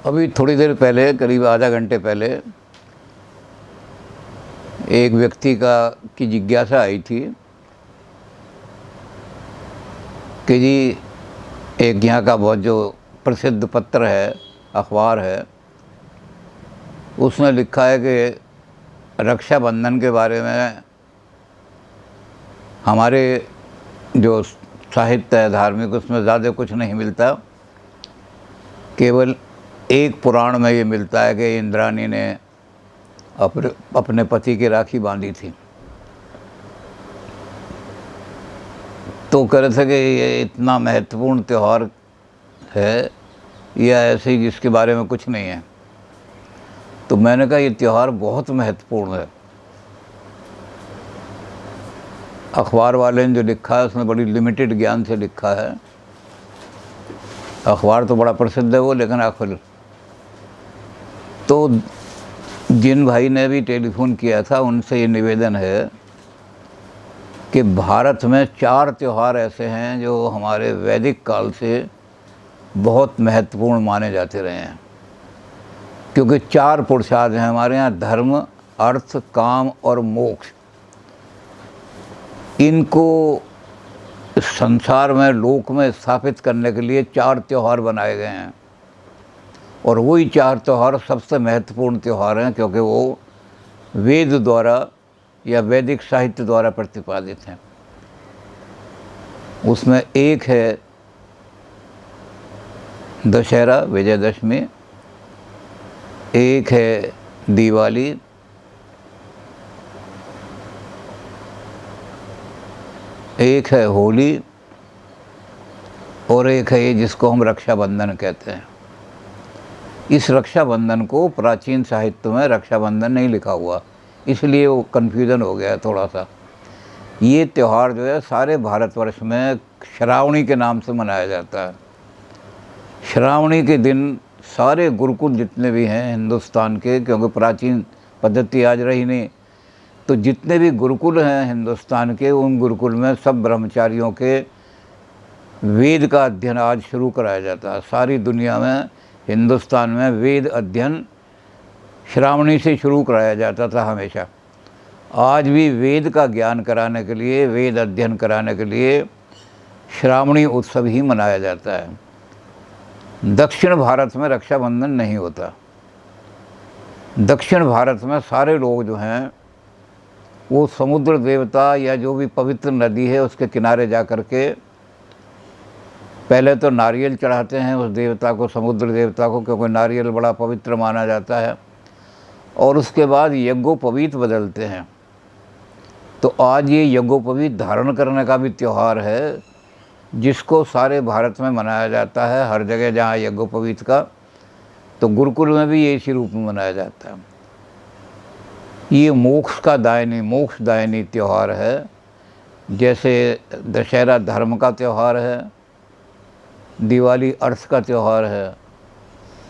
अभी थोड़ी देर पहले, करीब आधा घंटे पहले, एक व्यक्ति की जिज्ञासा आई थी कि जी एक यहाँ का बहुत जो प्रसिद्ध पत्र है, अखबार है, उसने लिखा है कि रक्षाबंधन के बारे में हमारे जो साहित्य है धार्मिक, उसमें ज़्यादा कुछ नहीं मिलता। केवल एक पुराण में ये मिलता है कि इंद्राणी ने अपने पति की राखी बांधी थी। तो कह रहे थे कि ये इतना महत्वपूर्ण त्यौहार है या ऐसे ही जिसके बारे में कुछ नहीं है। तो मैंने कहा ये त्यौहार बहुत महत्वपूर्ण है। अखबार वाले ने जो लिखा है उसने बड़ी लिमिटेड ज्ञान से लिखा है। अखबार तो बड़ा प्रसिद्ध है वो, लेकिन आखिर तो जिन भाई ने भी टेलीफोन किया था उनसे ये निवेदन है कि भारत में 4 त्यौहार ऐसे हैं जो हमारे वैदिक काल से बहुत महत्वपूर्ण माने जाते रहे हैं, क्योंकि 4 पुरुषार्थ हैं हमारे यहाँ: धर्म, अर्थ, काम और मोक्ष। इनको संसार में, लोक में स्थापित करने के लिए 4 त्यौहार बनाए गए हैं, और वही 4 त्यौहार सबसे महत्वपूर्ण त्यौहार हैं, क्योंकि वो वेद द्वारा या वैदिक साहित्य द्वारा प्रतिपादित हैं। उसमें एक है दशहरा, विजयदशमी, एक है दिवाली, एक है होली, और एक है ये जिसको हम रक्षाबंधन कहते हैं। इस रक्षाबंधन को प्राचीन साहित्य में रक्षाबंधन नहीं लिखा हुआ, इसलिए वो कन्फ्यूज़न हो गया थोड़ा सा। ये त्यौहार जो है सारे भारतवर्ष में श्रावणी के नाम से मनाया जाता है। श्रावणी के दिन सारे गुरुकुल जितने भी हैं हिंदुस्तान के, क्योंकि प्राचीन पद्धति आज रही नहीं, तो जितने भी गुरुकुल हैं हिंदुस्तान के, उन गुरुकुल में सब ब्रह्मचारियों के वेद का अध्ययन आज शुरू कराया जाता है। सारी दुनिया में, हिंदुस्तान में वेद अध्ययन श्रावणी से शुरू कराया जाता था हमेशा। आज भी वेद का ज्ञान कराने के लिए, वेद अध्ययन कराने के लिए श्रावणी उत्सव ही मनाया जाता है। दक्षिण भारत में रक्षाबंधन नहीं होता। दक्षिण भारत में सारे लोग जो हैं वो समुद्र देवता या जो भी पवित्र नदी है उसके किनारे जा कर के पहले तो नारियल चढ़ाते हैं उस देवता को, समुद्र देवता को, क्योंकि नारियल बड़ा पवित्र माना जाता है, और उसके बाद यज्ञोपवीत बदलते हैं। तो आज ये यज्ञोपवीत धारण करने का भी त्यौहार है, जिसको सारे भारत में मनाया जाता है। हर जगह जहाँ यज्ञोपवीत का, तो गुरुकुल में भी इसी रूप में मनाया जाता है। ये मोक्षदायिनी त्यौहार है। जैसे दशहरा धर्म का त्यौहार है, दिवाली अर्थ का त्यौहार है,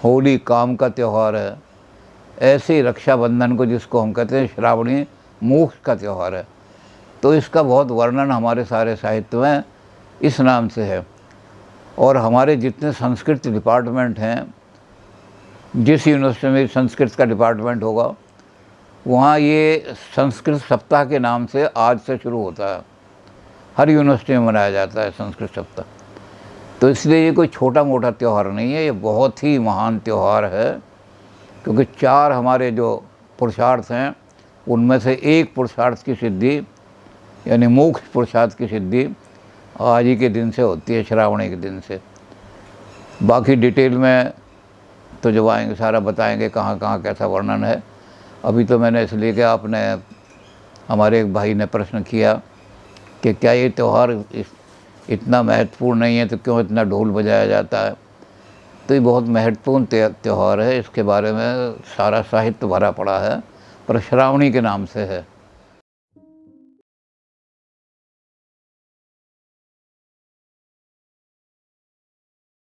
होली काम का त्यौहार है, ऐसे ही रक्षाबंधन को, जिसको हम कहते हैं श्रावणी, मोक्ष का त्यौहार है। तो इसका बहुत वर्णन हमारे सारे साहित्य में इस नाम से है। और हमारे जितने संस्कृत डिपार्टमेंट हैं, जिस यूनिवर्सिटी में संस्कृत का डिपार्टमेंट होगा, वहाँ ये संस्कृत सप्ताह के नाम से आज से शुरू होता है। हर यूनिवर्सिटी में मनाया जाता है संस्कृत सप्ताह। तो इसलिए ये कोई छोटा मोटा त्यौहार नहीं है, ये बहुत ही महान त्यौहार है, क्योंकि 4 हमारे जो पुरुषार्थ हैं उनमें से एक पुरुषार्थ की सिद्धि, यानी मोक्ष पुरुषार्थ की सिद्धि आज ही के दिन से होती है, श्रावणी के दिन से। बाकी डिटेल में तो जब आएंगे सारा बताएंगे कहाँ कहाँ कैसा वर्णन है। अभी तो मैंने इसलिए कि आपने, हमारे एक भाई ने प्रश्न किया कि क्या ये त्यौहार इतना महत्वपूर्ण नहीं है तो क्यों इतना ढोल बजाया जाता है। तो ये बहुत महत्वपूर्ण त्यौहार है, इसके बारे में सारा साहित्य भरा पड़ा है, पर श्रावणी के नाम से है।